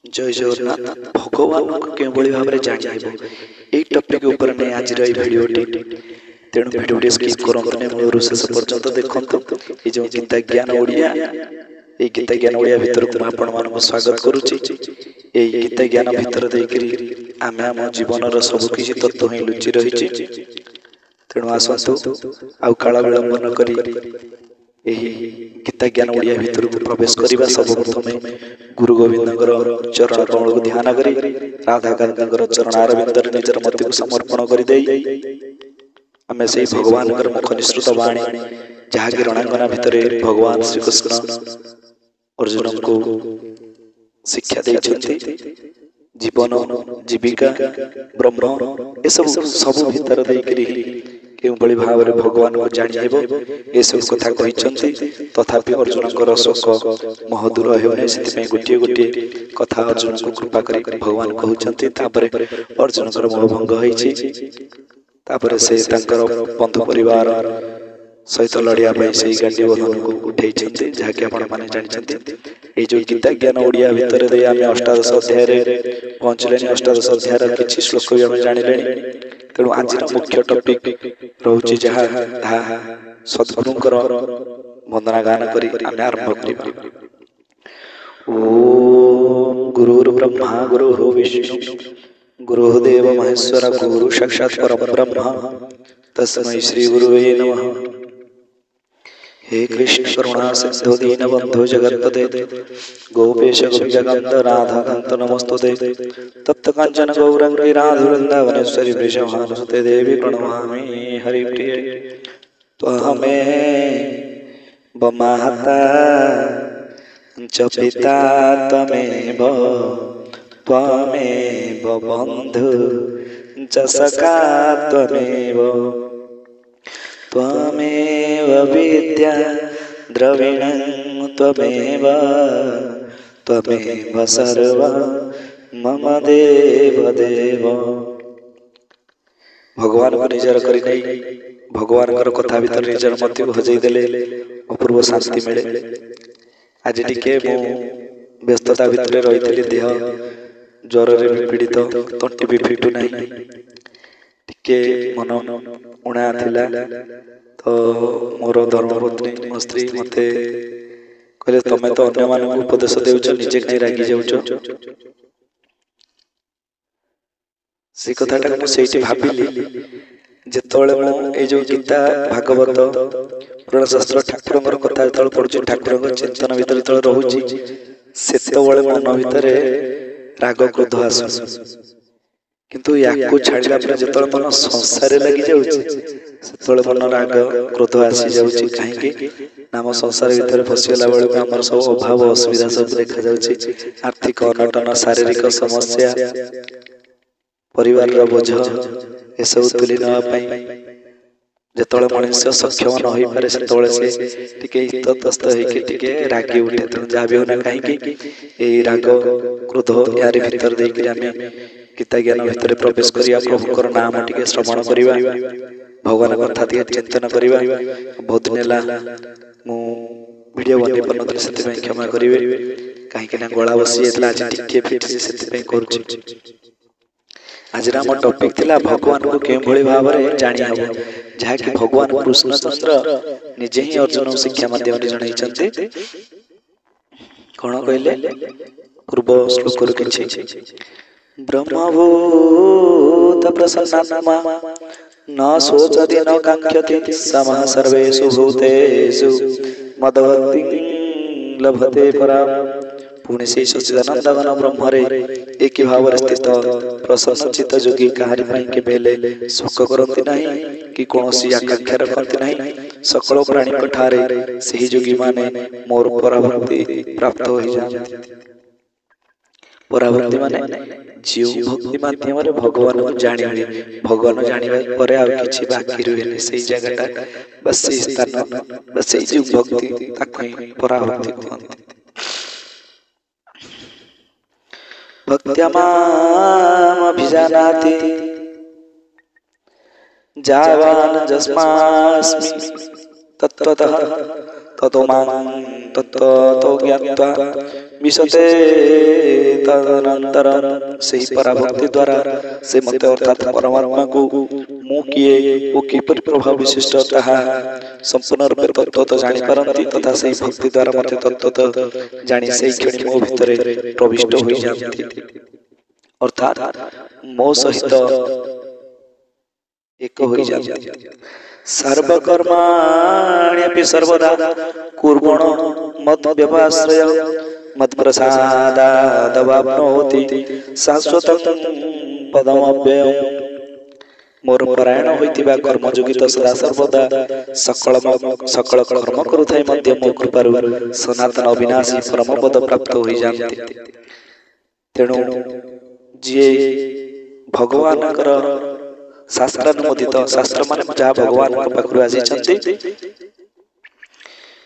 जय जगन्नाथ। भगवान को केवली भाव में जानिबो एई टॉपिक ऊपर ने आज रे वीडियोटी तेणु वीडियोटी स्किप करंतु ने मूल शेष पर्यंत देखंतु। ए जो गीता ज्ञान ओडिया ए गीता ज्ञान ओडिया भितर को आपण मानको स्वागत करूची। ए गीता ज्ञान भितर देकरी आमे हम जीवन रो सब किछि तत्व ही लुचि रहिछि। तेणु आसंतु आउ काला विलंब न करी गीता ज्ञान ओडिया भितर को प्रवेश करवा। सर्वप्रथमे गुरु गोविंदर चरण कमल को ध्यान करी राधा कांतर चरण अरविंद निजर मत को समर्पण कर आम से भगवान मुख निश्रुत वाणी जहाँकि रणांगना भितर भगवान श्रीकृष्ण अर्जुन को शिक्षा देते जीवन जीविका ब्रह्म ये सब भीतर के भाव में भगवान को जानिब ये सब कथा कहते। तथापि अर्जुन शोक महदूर होने से गोटे गोटे कथा अर्जुन को कृपा कर भगवान कहते। अर्जुन मोहभंग होपर से बंधु परिवार सहित लड़िया से गांडी बंधन को उठे जहाँकि आपने जानते। ये जो गीता ज्ञान ओडिया भितर दे आम अष्टादश अध्याय पहुँचले। अष्टादश अध्याय किसी श्लोक भी आम जाने। तेणु आज मुख्य टॉपिक रोचे जहाँ सद्गुरुंकर वंदना गान करी आम आरंभ करिबा। ओम गुरुर्ब्रह्मा गुरुर् विष्णु गुरुदेव महेश्वर गुरु साक्षात् परब्रह्म तस्मै श्री गुरुवे नमः। हे कृष्ण करुणा सिंधु दीनबंधु जगत्पते गोपेश गोपीजगन्ध राधा कान्त नमस्तुते। तप्त कांचन गौरांगी राधे वृंदावनेश्वरी वृषभानुसुते देवी प्रणमामि हरिप्रिये। त्वमेव माता च पिता त्वमेव बन्धु च सखा त्वमेव त्वमेव विद्या द्रविणं त्वमेव सर्व मम देव देव। भगवान को निजर करी भगवान कथा भीतर निजर मत को हजई देले अपूर्व शांति मिले। आज टिके व्यस्तता भितर रही देह ज्वर रे पीड़ित तंटी भी फिटू ना टिके मन उणा थिला। तो मोर धर्मपत्नी मो स्त्री मते कहले तमे तो अन्य मान उपदेश देउछ निजे कहीं रागी जाउछ। से कथाटा मुझे भाविली जेतोले ए जो गीता भागवत पुराण शास्त्र ठाकुर कथा जो पढ़ुची ठाकुर चिंतन भीतर जो रोची से मन भितर राग क्रोध आस किंतु या छाड़ा जो मन संसार लगी जाए मन राग क्रोध आसी जाऊँगी। कहीं नाम संसार भीतर फसीगला बेलू आम सब अभाव असुविधा सब देखा जाऊँगी। आर्थिक अनटन शारीरिक समस्या परिवार बोझ ये सब तुली नापी जो मनुष्य सक्षम न हो पारे से इतस्त होके रागी उठे। तेणु जहाँ भी होना कहीं राग क्रोध यार भीतर देकर आम गीता ज्ञान भितर प्रवेश करिया प्रभुकर नाम टिके श्रवण करिवा भगवान कथा टिके चिंतन करिवा। बहुत नेला मु वीडियो बनै परनथि सेति क्षमा करिवे कहीं गला बसी जाइतला आज टिके फिटि सेति करूछि। आज राम टॉपिक थिला भगवान को केउ भली भाव रे जानि हबो जहाँकि भगवान कृष्णचंद्र निजे ही अर्जुन शिक्षा माध्यम जणाई छथि। कोन कहले पूर्व श्लोक रो किछि ब्रह्मभूत प्रसन्नात्मा न शोचति न कांक्षति समः सर्वेषु भूतेषु मदभक्तिं लभते पराम्। पुणे से सच्चिदानंद घन ब्रह्मरे एक भाव स्थित प्रसन्नचित जोगी कहारी के बेले शोक करती नहीं कि कौन आकांक्षा रखती नहीं। सकल प्राणी ठारे से जोगी माने मोर पराभक्ति प्राप्त हो जाती। पराभक्ति माने जीव भक्ति माध्यम भगवान को जानी भगवान जाना पर कि बाकी रुहे से जगटा बस से स्थान बस से जीव भक्ति पराभक्ति कहते। भक्त्या मामभिजानाति जावान जस्मास्मि तत्त्वतः ततो मां तत्त्वतो ज्ञात्वा विशते तदनंतरम ସେହି ପରାଭକ୍ତି ଦ୍ୱାରା ସେ ମୋତେ ଅର୍ଥାତ୍ ପରମାତ୍ମାକୁ ମୁଁ କିଏ ଓ କିପରି ପ୍ରଭାବ ବିଶିଷ୍ଟ ତାହା ସମ୍ପୂର୍ଣ୍ଣ ରୂପେ ତତ୍ତ୍ୱତଃ ଜାଣିପାରନ୍ତି ତଥା ସେହି ଭକ୍ତି ଦ୍ୱାରା ମୋତେ ତତ୍ତ୍ୱତଃ ଜାଣି ସେହି କ୍ଷଣି ମୋ ଭିତରେ ପ୍ରବିଷ୍ଟ ହୋଇଯାଆନ୍ତି ଅର୍ଥାତ୍ ମୋ ସହିତ ଏକ ହୋଇଯାଆନ୍ତି। सर्वकर्माण्यपि सर्वदा कुर्वणो मद्व्यपाश्रय मत्प्रसादादवाप्नोति शाश्वतं पदमव्ययम्। मोर परायण होइतिबा कर्मयोगी तो सदा सर्वदा सकल कर्म करुथाई मध्य मो कृपारु सनातन अविनाशी परम पद प्राप्त होई जांती। तेणु जे भगवानकर शास्त्रानुमोदित शास्त्र मान जहाँ भगवान पाखु आसी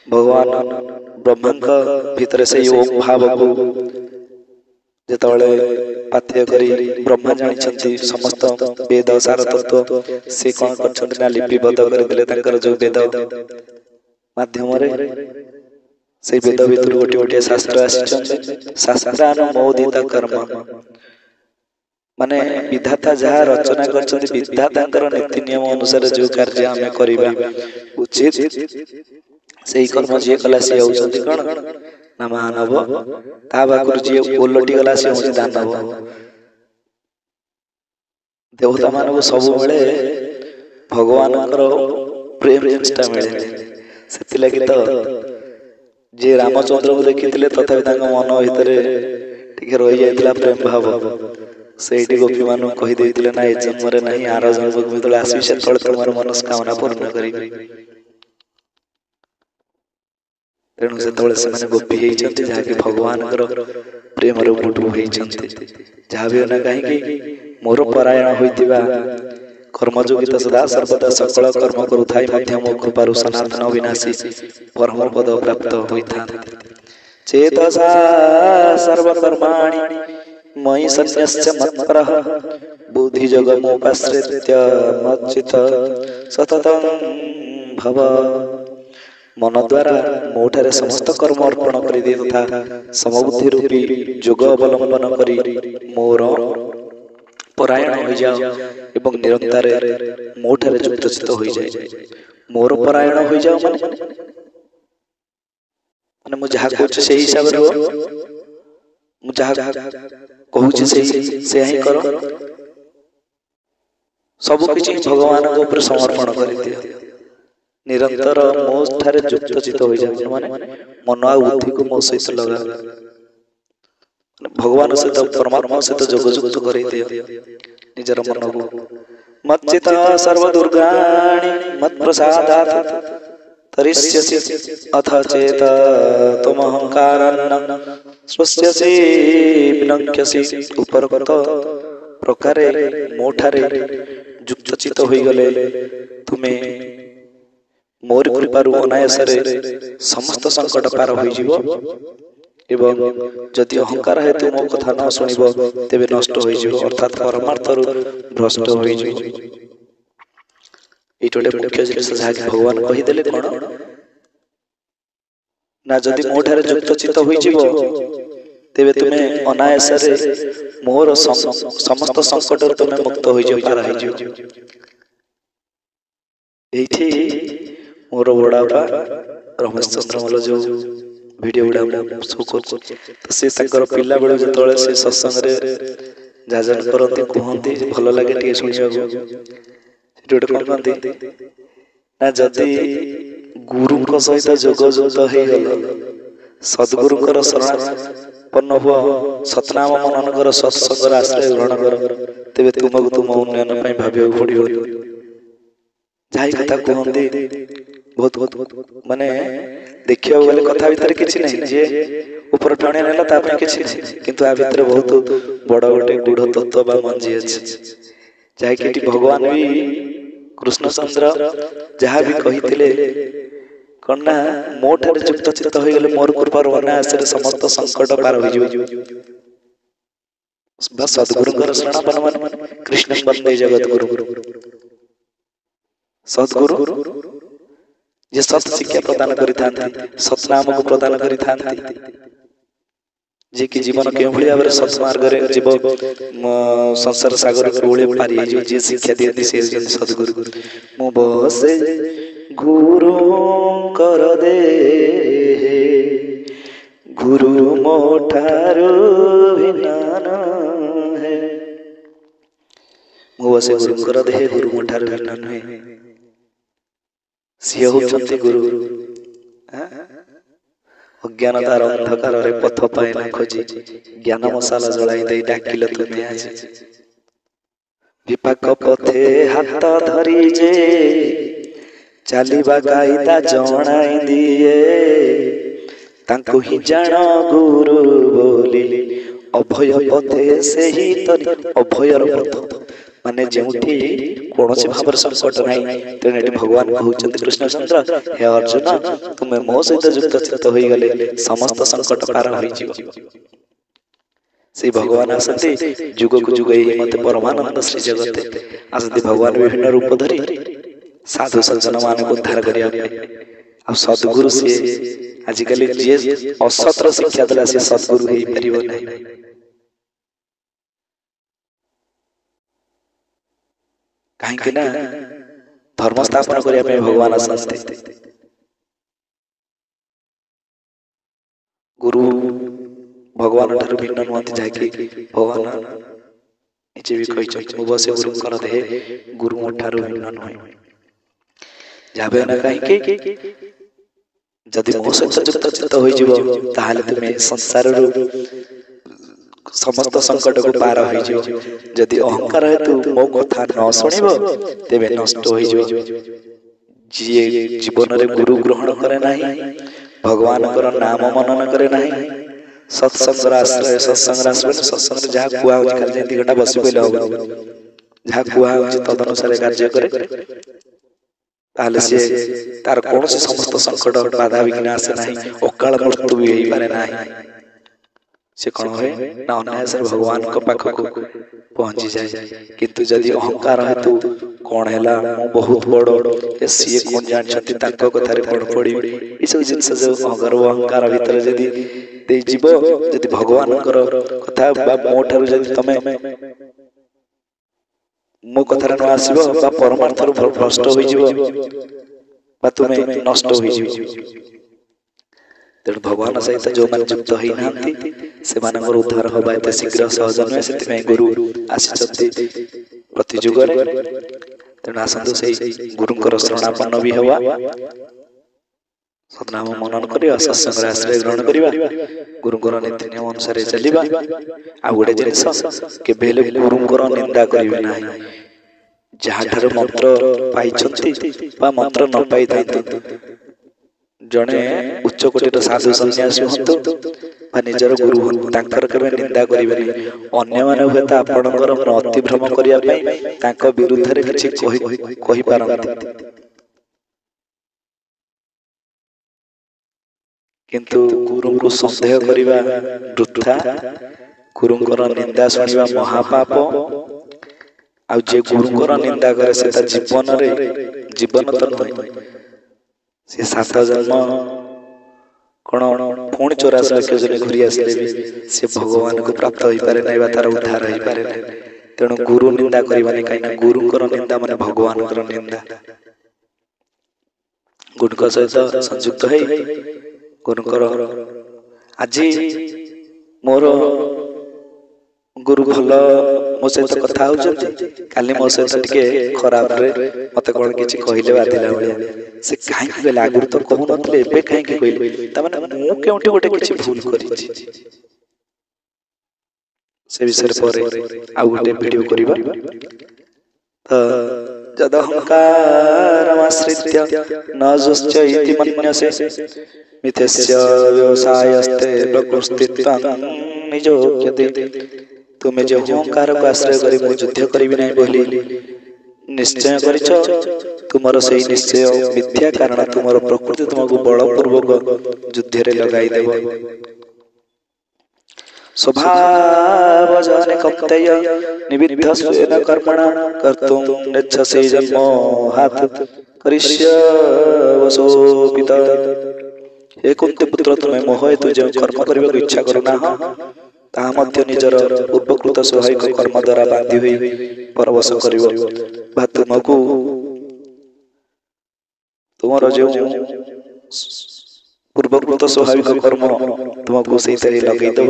भगवान ब्रह्मा भितर से ओम भाव को जिते पाथ्य करी ब्रह्मा जानी समस्त वेद सार तत्व से कौन कर लिपिबद्ध कर जो वेद माध्यम से वेद भर गोटे गोटे शास्त्र आसी शास्त्रानुमोदित कर्म माने विधाता जहाँ रचना कर विधाता नीति नियम अनुसार जो कार्य आम करवा उचित से कर्म जी कला सी होती कौन ना मानव ताकू जी ओलटी गला सी हूँ दानव। देवता मानक सब बेले भगवान प्रेम जिनटा मिले से लगी तो जी रामचंद्र को देखी तथापि मन भितर टे रही जाता प्रेम भाव से गोपी मान कहीदे ना ए जन्म ना आर जन्म जो आस तुम मनस्कामना पूर्ण कर तेणु से गोपी होती जहाँकि भगवान प्रेम बुटू होती जहाँ भी होना कहीं मोर परायण होता कर्मयोगी तो सदा सर्वदा सकल कर्म करुथाई मो कृपारु सनातन अविनाशी परम पद प्राप्त होता चेतसा सर्वकर्माणि मयि सन्न्यस्य मत्परः बुद्धियोगमुपाश्रित्य मच्चित्त सततं भव। मन द्वारा मोठारे समस्त कर्म अर्पण कर दे तथा समबुद्धि रूपी जोग अवलंबन करी मोर परायण हो जाओ एवं निरंतर मोठारे युक्त चित्त हो जाए। मोर परायण हो जाओ माने मु जहा कहूँ से हिसाब रे मु जहा कहूँ से ही करो सब किछि भगवान को ऊपर समर्पण कर दियो निरंतर मो ठारे युक्त चित्त हो जाए माने मन आ बुद्धि को मो सहित लगा भगवान सहित परमात्मा सहित जोगयुक्त कर दियो निजर मन को मच्चित सर्व दुर्गाणि मत्प्रसादात् तरिष्यसि अथ चेत त्वमहंकारन्न स्वस्यसि विनक्ष्यसि। उपरोक्त प्रकारे मोठारे युक्त चित्त होई गले तुमे मोर कृपारु अनायासरे समस्त संकट पार होई जीवो एवं जदि अहंकार हेतु मो कथा न सुनिबो तेबे नष्ट होई जीवो अर्थात परमार्थरु भ्रष्ट होई जीवो। एटोटे मुख्य जिनिस जहाँकि भगवान कहीदेले कौन ना जदि मोठारे युक्त चित्त होई जीवो तेबे तुमे अनायासरे मोर समस्त संकट तुमे मुक्त होई जीवो पार होई जीवो। एठी मोर बड़ापा रमेश चंद्र मल जो वीडियो गुड़ा शो कर से पिला बेले जो से सत्संग जाजन करती कहती भल लगे टे शुणा गोटे कौन कहती ना जदि गुरु सहित जोगयुक्त हो सद्गुरुकर शरणापन्न हुआ सतनाम मनन कर सत्संगर आश्रय ग्रहण कर तेरे तुमको तुम उन्नयन भाविया पड़ो जहाँ कथा कहते बहुत बहुत माने देखिया गले कथा भीतर किछि नहीं जे ऊपर टणे नेला ता पे किछि किंतु आ भीतर बहुत बड़ गोटे गूढ़ तत्व बा मंजी अछि जहाँ कि भगवान भी कृष्णचंद्र जहाँ भी कहिथिले कन्ना मोठारे युक्त चित्त हो गले मोर कृपार अनायासरे समस्त संकट पार हो जिवो बस सद्गुरुंकर शरणापन्न मन कृष्ण वंदे जगत गुरु सद्गुरु जे सत शिक्षा प्रदान करिथांती सत नाम को प्रदान करिथांती जे कि जीवन के भली भाव सत मार्ग रे जीव संसार सागर कोळे पारी जो जे शिक्षा देती से सद्गुरु मो बसे गुरु कर दे गुरु मोठारो भिन्न है मो बसे गुरु कर दे गुरु मोठारो भिन्न है सिए होचंती गुरु अज्ञानतार अंधकार रे पथ पाए न खोजी ज्ञान मसाला जलाई दे डाकिल तुमे आज विपाक पथे हाथ धरी जे चालिबा कायदा जणाई दिए तांको ही जान गुरु बोली अभय पथे से ही तरी अभयर पथ माने जेउठी कोनोसी भाबर संकट नाही तेने भगवान कहउचंत कृष्णचंद्र हे अर्जुन तुमे मो सहित युक्त चित्त होई गले समस्त संकट पार होई जीव से भगवान आसते जुग को जुग एही मते परमानंद श्री जगत आसते भगवान विभिन्न रूप धरि साधु सज्जन मान को उद्धार करिया आ सद्गुरु से आजिकल जे असत्र शिक्षा दला से सद्गुरु हेई परिबो नाही कहीं ना धर्म स्थापना करने भगवान आसते गुरु भगवान ठार भिन्न नुहति जाकि भगवान निजे भी कहि मो बसे गुरु कर दे गुरु ठार भिन्न नुहे जाबे ना कहीं जदि मो सहित युक्त चित्त होई जीवो ताहाले तुमे संसार रो समस्त संकट को पार हो जदि अहंकार है तू मो कथा न सुनिबो तेबे नष्ट हो जी जीवन रे गुरु ग्रहण करे नाही भगवान कर नाम मनन करे नाही सत्संग आश्रय सत्संग आश्रय सत्संग जहा कुआ हो खाली 2 घंटा बसी पइले हो जहा कुआ हो तद अनुसार कार्य करे ताले से तार कोन से समस्त संकट बाधा विघ्न आसे नाही अकाल मृत्यु भी हेई पारे नाही से कौन है ना अन्याय से भगवान को पाख को पहुंची जाए किंतु जदि अहंकार है तू कौन हैला मो बहुत बड़ ए सीए कौन जान छथि ताको कथा रे पड़ पड़ी ई सब जिंस जो अगर अहंकार भीतर जदि दे जीव जदि भगवान कर कथा बा मो ठार जदि तमे मो कथा रे न आसीबो बा परमार्थ रो भ्रष्ट होई जीव बा तुमे नष्ट होई जीव तेणु भगवान सहित जो मान युक्त होई नांती से मानकर उद्धार होबा एते शीघ्र सहज नुहे सेति गुरु आसीचंती प्रति जुग रे तेणु आसंतु से गुरुंकर शरणापन्न भी हवा सतनाम मनन करिया सत्संग आश्रय ग्रहण करिवा गुरुंकर नीति नियम अनुसार चलिबा आ गोटे जिनिस केबेले गुरुंकर निंदा करिवे नाही जहा ठार मंत्र पाइछंती बा मंत्र न पाई थांती जने उच्च कोटिर साधु सन्यासी हंतु बा निजर गुरु हंतु तांकर केबे निंदा करिवे अन्य माने हुए त आपणकर अतिभ्रम करिया पई तांक विरुद्ध रे किछि कहि पारंती किंतु गुरु को संदेह करिवा वृथा गुरुंकर निंदा सुनिबा महापाप आ जे गुरुंकर निंदा करे से जीवन रे जीवन त नहीं से 7 जन्म कोन पुणी 84 लाख जने घुरी आसले भी से भगवान को प्राप्त होई पारे नै बा तार उद्धार होई पारे नै तेणु गुरु निंदा करिबानी काइना गुरुंकर निंदा माने भगवान कर निंदा गुरुक सहित संयुक्त है गुरुंकर आजी मोर गुरु भल मो सहित कथा होचंती काली मो सहित टिके खराब रे मते कोन किछि कहिले बाधिला बलिया से काहे के लागुर तो कहू नथले एबे काहे के कहिले त माने मु केउटी गोटे किछि भूल करिछि से विषय पर आ गोटे वीडियो करिबा त जद अहंकारमाश्रित्य न जुश्च इति मन्यसे मिथ्यस्य व्यवसायस्ते प्रकृष्टित्वं निजोक्यते तुम्हें जो अहंकार को आश्रय करी मु युद्ध करिबि नै बोली निश्चय करिछ तुमरो सही निश्चय मिथ्या कारण तुमरो प्रकृति तुमको बलपूर्वक युद्ध रे लगाई देबो स्वभाव जाने कप्तय निविद्ध स्वेन कर्मणा कर्तुं नेच्छसे जन्म हाथ करिष्यावसोपिता हे कुंती पुत्र तुमे मोह हेतु जो कर्म करने को इच्छा करना ताहा मध्य निजर पूर्वकृत स्वाभाविक कर्म द्वारा बांधी हुई परवश करिवो बा तुमको तुमर जो पूर्वकृत स्वाभाविक कर्म तुमको से लगे देव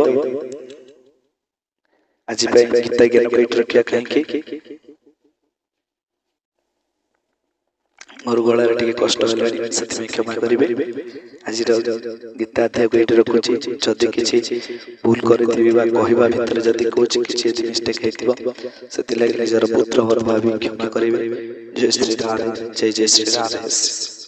आज गीता ज्ञान कईट रखिया कहीं मोर गला रे कष्ट है क्षमा करेंगे आज गीता अध्याय को ये रखुची जदि किसी भूल करथिबी बा कहबा भितर जदि कुछ किसी मिस्टेक हेतिबो सेति लागि निजर पुत्र और भाभी क्षमा करेंगे। जय श्री राम जय जय श्री राम।